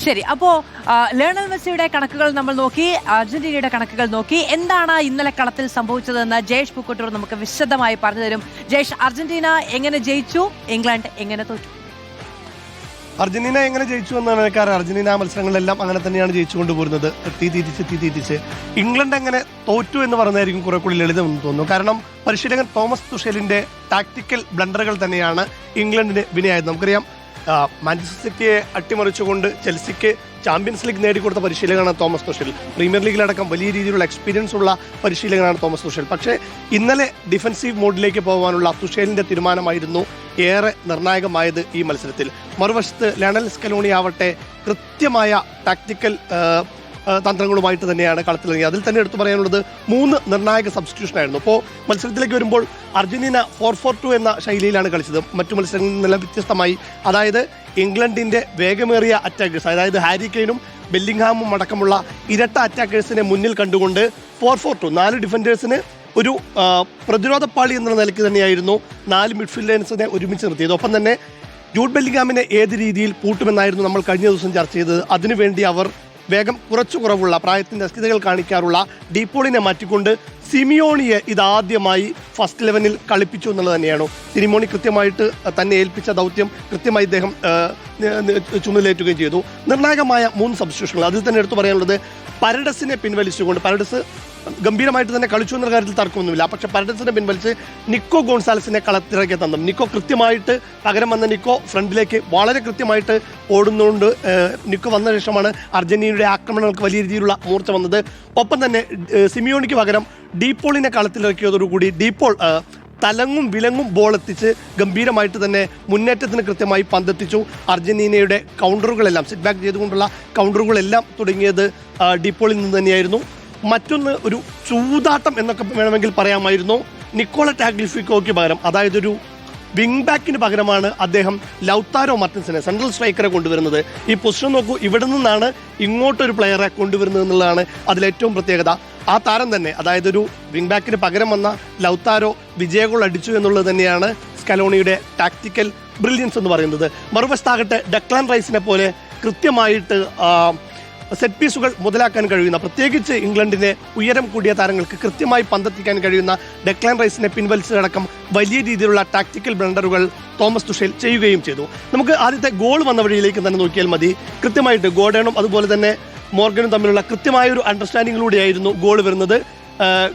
ശരി, അപ്പോൾ ലയണൽ മെസ്സിയുടെ കണക്കുകൾ നമ്മൾ നോക്കി, അർജന്റീനയുടെ കണക്കുകൾ നോക്കി. എന്താണ് ഇന്നലെ കളത്തിൽ സംഭവിച്ചതെന്ന് ജയേഷ് പൂക്കോട്ടൂർ നമുക്ക് വിശദമായി പറഞ്ഞു തരും. ജയേഷ്, അർജന്റീന എങ്ങനെ ജയിച്ചു, ഇംഗ്ലണ്ട് എങ്ങനെ തോറ്റു? അർജന്റീന എങ്ങനെ ജയിച്ചു എന്നാണ് കാരണം അർജന്റീന മത്സരങ്ങളിലെല്ലാം അങ്ങനെ തന്നെയാണ് ജയിച്ചുകൊണ്ട് പോരുന്നത്. തീ ഇംഗ്ലണ്ട് എങ്ങനെ തോറ്റു എന്ന് പറയുന്നതായിരിക്കും കുറെ കൂടി ലളിതമെന്ന് തോന്നുന്നു. കാരണം പരിശീലകൻ തോമസ് തുഷേലിന്റെ ടാക്ടിക്കൽ ബ്ലണ്ടറുകൾ തന്നെയാണ് ഇംഗ്ലണ്ടിന് വിനയായത്. നമുക്കറിയാം, മാഞ്ചസ്റ്റർ സിറ്റിയെ അട്ടിമറിച്ചുകൊണ്ട് ചെൽസിക്ക് champions league നേടിക്കൊടുത്ത പരിശീലകനാണ് Thomas Tushil. Premier ലീഗിലടക്കം വലിയ രീതിയിലുള്ള എക്സ്പീരിയൻസ് ഉള്ള പരിശീലകനാണ് തോമസ് തുഷേൽ. പക്ഷേ ഇന്നലെ ഡിഫൻസീവ് മോഡിലേക്ക് പോകാനുള്ള തുഷേലിന്റെ തീരുമാനമായിരുന്നു ഏറെ നിർണായകമായത് ഈ മത്സരത്തിൽ. മറുവശത്ത് ലയണൽ സ്കലോണി ആവട്ടെ കൃത്യമായ ടാക്ടിക്കൽ തന്ത്രങ്ങളുമായിട്ട് തന്നെയാണ് കളത്തിലിറങ്ങിയത്. അതിൽ തന്നെ എടുത്തു പറയാനുള്ളത് 3 നിർണായക സബ്സ്റ്റിറ്റ്യൂഷൻ ആയിരുന്നു. ഇപ്പോൾ മത്സരത്തിലേക്ക് വരുമ്പോൾ അർജന്റീന 4-4-2 എന്ന ശൈലിയിലാണ് കളിച്ചത്. മറ്റു മത്സരങ്ങളിൽ നിന്നെല്ലാം വ്യത്യസ്തമായി. അതായത് ഇംഗ്ലണ്ടിന്റെ വേഗമേറിയ അറ്റാക്കേഴ്സ്, അതായത് ഹാരി കെയ്നും ബെല്ലിംഗ്ഹാമും അടക്കമുള്ള ഇരട്ട അറ്റാക്കേഴ്സിനെ മുന്നിൽ കണ്ടുകൊണ്ട് 4-4-2 4 ഡിഫൻഡേഴ്സിന് ഒരു പ്രതിരോധ പാളി എന്ന നിലയ്ക്ക് തന്നെയായിരുന്നു 4 മിഡ്ഫീൽഡേഴ്സിനെ ഒരുമിച്ച് നിർത്തിയത്. ഒപ്പം തന്നെ ജൂഡ് ബെല്ലിംഗ്ഹാമിനെ ഏത് രീതിയിൽ പൂട്ടുമെന്നായിരുന്നു നമ്മൾ കഴിഞ്ഞ ദിവസം ചർച്ച ചെയ്തത്. അതിനുവേണ്ടി അവർ വേഗം കുറവുള്ള പ്രായത്തിന്റെ അസ്ഥിതകൾ കാണിക്കാറുള്ള ഡീപോളിനെ മാറ്റിക്കൊണ്ട് സിമിയോണിയെ ഇതാദ്യമായി ഫസ്റ്റ് 11-ൽ കളിപ്പിച്ചു എന്നുള്ളത് തന്നെയാണ്. സിമിയോണി കൃത്യമായിട്ട് തന്നെ ഏൽപ്പിച്ച ദൗത്യം കൃത്യമായി ഇദ്ദേഹം ചുമതലയേറ്റുകയും ചെയ്തു. നിർണായകമായ 3 സബ്സ്റ്റിറ്റ്യൂഷനുകൾ. അതിൽ തന്നെ എടുത്തു പറയാനുള്ളത് പരഡസിനെ പിൻവലിച്ചുകൊണ്ട്, പരഡസ് ഗംഭീരമായിട്ട് തന്നെ കളിച്ചു എന്ന കാര്യത്തിൽ തർക്കമൊന്നുമില്ല. പക്ഷെ പരഡസിനെ പിൻവലിച്ച് നിക്കോ ഗോൺസാലസിനെ കളത്തിറക്കിയ തന്ത്രം. നിക്കോ കൃത്യമായിട്ട് പകരം വന്ന നിക്കോ ഫ്രണ്ടിലേക്ക് വളരെ കൃത്യമായിട്ട് ഓടുന്നുകൊണ്ട് നിക്കോ വന്ന ശേഷമാണ് അർജന്റീനയുടെ ആക്രമണങ്ങൾക്ക് വലിയ രീതിയിലുള്ള മൂർച്ച വന്നത്. ഒപ്പം തന്നെ സിമിയോണിക്ക് പകരം ഡീപോളിനെ കളത്തിലിറക്കിയതോടുകൂടി ഡീപോൾ തലങ്ങും വിലങ്ങും ബോൾ എത്തിച്ച് ഗംഭീരമായിട്ട് തന്നെ മുന്നേറ്റത്തിന് കൃത്യമായി പന്തെത്തിച്ചു. അർജന്റീനയുടെ കൗണ്ടറുകളെല്ലാം സിറ്റ് ബാക്ക് ചെയ്തുകൊണ്ടുള്ള കൗണ്ടറുകളെല്ലാം തുടങ്ങിയത് ഡീപോളിൽ നിന്ന് തന്നെയായിരുന്നു. മറ്റൊന്ന് ഒരു ചൂതാട്ടം എന്നൊക്കെ വേണമെങ്കിൽ പറയാമായിരുന്നു. നിക്കോള ടാഗ്ലിഫിക്കോയ്ക്ക് പകരം, അതായത് ഒരു വിങ് ബാക്കിന് പകരമാണ് അദ്ദേഹം ലൗത്താരോ മാർട്ടിൻസിനെ സെൻട്രൽ സ്ട്രൈക്കറെ കൊണ്ടുവരുന്നത്. ഈ പൊസിഷൻ നോക്കൂ, ഇവിടെ നിന്നാണ് ഇങ്ങോട്ടൊരു പ്ലെയറെ കൊണ്ടുവരുന്നത് എന്നുള്ളതാണ് അതിലേറ്റവും പ്രത്യേകത. ആ താരം തന്നെ, അതായത് ഒരു വിങ് ബാക്കിന് പകരം വന്ന ലൗത്താരോ വിജയഗോൾ അടിച്ചു എന്നുള്ളത് തന്നെയാണ് സ്കലോണിയുടെ ടാക്ടിക്കൽ ബ്രില്യൻസ് എന്ന് പറയുന്നത്. മറുവശത്താകട്ടെ ഡെക്ലാൻ റൈസിനെ പോലെ കൃത്യമായിട്ട് സെറ്റ് പീസുകൾ മുതലാക്കാൻ കഴിയുന്ന, പ്രത്യേകിച്ച് ഇംഗ്ലണ്ടിന്റെ ഉയരം കൂടിയ താരങ്ങൾക്ക് കൃത്യമായി പന്തെത്തിക്കാൻ കഴിയുന്ന ഡെക്ലാൻ റൈസിനെ പിൻവലിച്ചതടക്കം വലിയ രീതിയിലുള്ള ടാക്ടിക്കൽ ബ്ലണ്ടറുകൾ തോമസ് തുഷേൽ ചെയ്യുകയും ചെയ്തു. നമുക്ക് ആദ്യത്തെ ഗോൾ വന്ന വഴിയിലേക്ക് തന്നെ നോക്കിയാൽ മതി. കൃത്യമായിട്ട് ഗോർഡനും അതുപോലെ തന്നെ മോർഗനും തമ്മിലുള്ള കൃത്യമായ ഒരു അണ്ടർസ്റ്റാൻഡിങ്ങിലൂടെയായിരുന്നു ഗോൾ വരുന്നത്.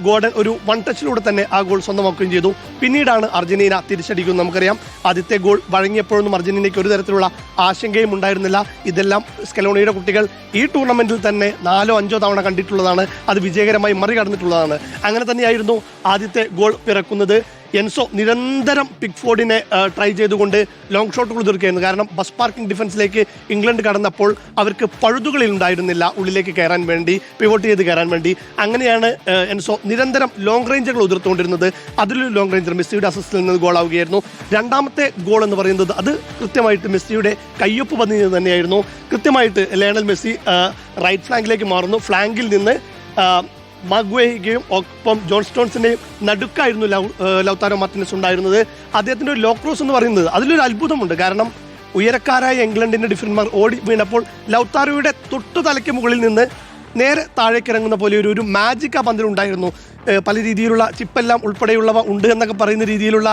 ഗോർഡൻ ഒരു 1 ടച്ചിലൂടെ തന്നെ ആ ഗോൾ സ്വന്തമാക്കുകയും ചെയ്തു. പിന്നീടാണ് അർജന്റീന തിരിച്ചടിക്കുന്നത്. നമുക്കറിയാം, ആദ്യത്തെ ഗോൾ വഴങ്ങിയപ്പോഴൊന്നും അർജന്റീനയ്ക്ക് ഒരു തരത്തിലുള്ള ആശങ്കയും ഉണ്ടായിരുന്നില്ല. ഇതെല്ലാം സ്കലോണിയുടെ കുട്ടികൾ ഈ ടൂർണമെന്റിൽ തന്നെ 4-5 തവണ കണ്ടിട്ടുള്ളതാണ്. അത് വിജയകരമായി മറികടന്നിട്ടുള്ളതാണ്. അങ്ങനെ തന്നെയായിരുന്നു ആദ്യത്തെ ഗോൾ പിറക്കുന്നത്. എൻസോ നിരന്തരം പിക്ഫോർഡിനെ ട്രൈ ചെയ്തുകൊണ്ട് ലോങ് ഷോട്ടുകൾ തീർക്കുകയായിരുന്നു. കാരണം ബസ് പാർക്കിംഗ് ഡിഫൻസിലേക്ക് ഇംഗ്ലണ്ട് കടന്നപ്പോൾ അവർക്ക് പഴുതുകളിൽ ഉണ്ടായിരുന്നില്ല ഉള്ളിലേക്ക് കയറാൻ വേണ്ടി, പിവോട്ട് ചെയ്ത് കയറാൻ വേണ്ടി. അങ്ങനെയാണ് എൻസോ നിരന്തരം ലോങ് റേഞ്ചുകൾ ഉതിർത്തുകൊണ്ടിരുന്നത്. അതിലൊരു ലോങ് റേഞ്ചർ മെസ്സിയുടെ അസിസ്റ്റിൽ നിന്ന് ഗോളാവുകയായിരുന്നു. രണ്ടാമത്തെ ഗോൾ എന്ന് പറയുന്നത് അത് കൃത്യമായിട്ട് മെസ്സിയുടെ കയ്യൊപ്പ് പതിഞ്ഞത് തന്നെയായിരുന്നു. കൃത്യമായിട്ട് ലയണൽ മെസ്സി റൈറ്റ് ഫ്ലാങ്കിലേക്ക് മാറുന്നു. ഫ്ലാങ്കിൽ നിന്ന് മഗ്വേയും ഒപ്പം ജോൺ സ്റ്റോൺസിന്റെയും നടുക്കായിരുന്നു ലൗത്താരോ മാർട്ടിനസ് ഉണ്ടായിരുന്നത്. അദ്ദേഹത്തിന്റെ ഒരു ലോ ക്രോസ് എന്ന് പറയുന്നത് അതിലൊരു അത്ഭുതമുണ്ട്. കാരണം ഉയരക്കാരായ ഇംഗ്ലണ്ടിന്റെ ഡിഫൻഡർമാർ ഓടി വീണപ്പോൾ ലൗത്താരോയുടെ തൊട്ടു തലയ്ക്ക് മുകളിൽ നിന്ന് നേരെ താഴേക്ക് ഇറങ്ങുന്ന പോലെ ഒരു മാജിക് ആ പന്തിലുണ്ടായിരുന്നു. പല രീതിയിലുള്ള ചിപ്പെല്ലാം ഉൾപ്പെടെയുള്ളവ ഉണ്ട് എന്നൊക്കെ പറയുന്ന രീതിയിലുള്ള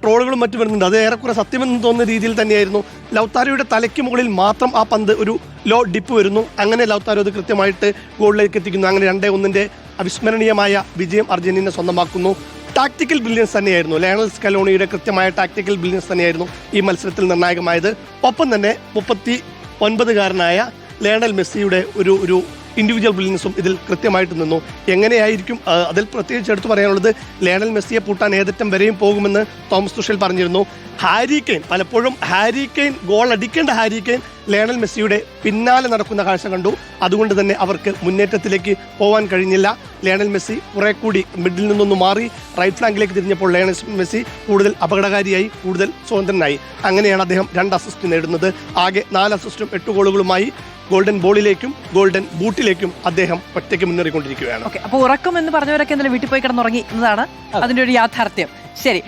ട്രോളുകളും മറ്റും വരുന്നുണ്ട്. അത് ഏറെക്കുറെ സത്യമെന്ന് തോന്നുന്ന രീതിയിൽ തന്നെയായിരുന്നു. ലൗത്താരോയുടെ തലയ്ക്ക് മുകളിൽ മാത്രം ആ പന്ത് ഒരു ലോ ഡിപ്പ് വരുന്നു. അങ്ങനെ ലൗത്താരോ അത് കൃത്യമായിട്ട് ഗോളിലേക്ക് എത്തിക്കുന്നു. അങ്ങനെ 2-1 അവിസ്മരണീയമായ വിജയം അർജന്റീന സ്വന്തമാക്കുന്നു. ടാക്ടിക്കൽ ബ്രില്യൻസ് തന്നെയായിരുന്നു, ലയണൽ സ്കലോണിയുടെ കൃത്യമായ ടാക്ടിക്കൽ ബ്രില്യൻസ് തന്നെയായിരുന്നു ഈ മത്സരത്തിൽ നിർണായകമായത്. ഒപ്പം തന്നെ 39-കാരനായ ലയണൽ മെസ്സിയുടെ ഒരു ഇൻഡിവിജ്വൽ ബ്രില്യൻസും ഇതിൽ കൃത്യമായിട്ട് നിന്നു. എങ്ങനെയായിരിക്കും അതിൽ പ്രത്യേകിച്ച് എടുത്തു പറയാനുള്ളത്, ലയണൽ മെസ്സിയെ പൂട്ടാൻ ഏതറ്റം വരെയും പോകുമെന്ന് തോമസ് തുഷേൽ പറഞ്ഞിരുന്നു. ഹാരി കെയ്ൻ, പലപ്പോഴും ഹാരി കെയ്ൻ ഗോൾ അടിക്കേണ്ട ഹാരി കെയ്ൻ ലയണൽ മെസ്സിയുടെ പിന്നാലെ നടക്കുന്ന കാഴ്ച കണ്ടു. അതുകൊണ്ട് തന്നെ അവർക്ക് മുന്നേറ്റത്തിലേക്ക് പോകാൻ കഴിഞ്ഞില്ല. ലയണൽ മെസ്സി കുറെ കൂടി മിഡിൽ നിന്നൊന്ന് മാറി റൈറ്റ് ഫ്ലാങ്കിലേക്ക് തിരിഞ്ഞപ്പോൾ ലയണൽ മെസ്സി കൂടുതൽ അപകടകാരിയായി, കൂടുതൽ സ്വതന്ത്രനായി. അങ്ങനെയാണ് അദ്ദേഹം 2 അസിസ്റ്റ് നേടുന്നത്. ആകെ 4 അസിസ്റ്റും 8 ഗോളുകളുമായി ഗോൾഡൻ ബോളിലേക്കും ഗോൾഡൻ ബൂട്ടിലേക്കും അദ്ദേഹം ഒറ്റയ്ക്ക് മുന്നേറിക്കൊണ്ടിരിക്കുകയാണ്. അപ്പോൾ ഉറക്കം എന്ന് പറഞ്ഞവരൊക്കെ ഇന്നലെ വീട്ടിൽ പോയി കിടന്നുറങ്ങി എന്നതാണ് അതിന്റെ ഒരു യാഥാർത്ഥ്യം. ശരി.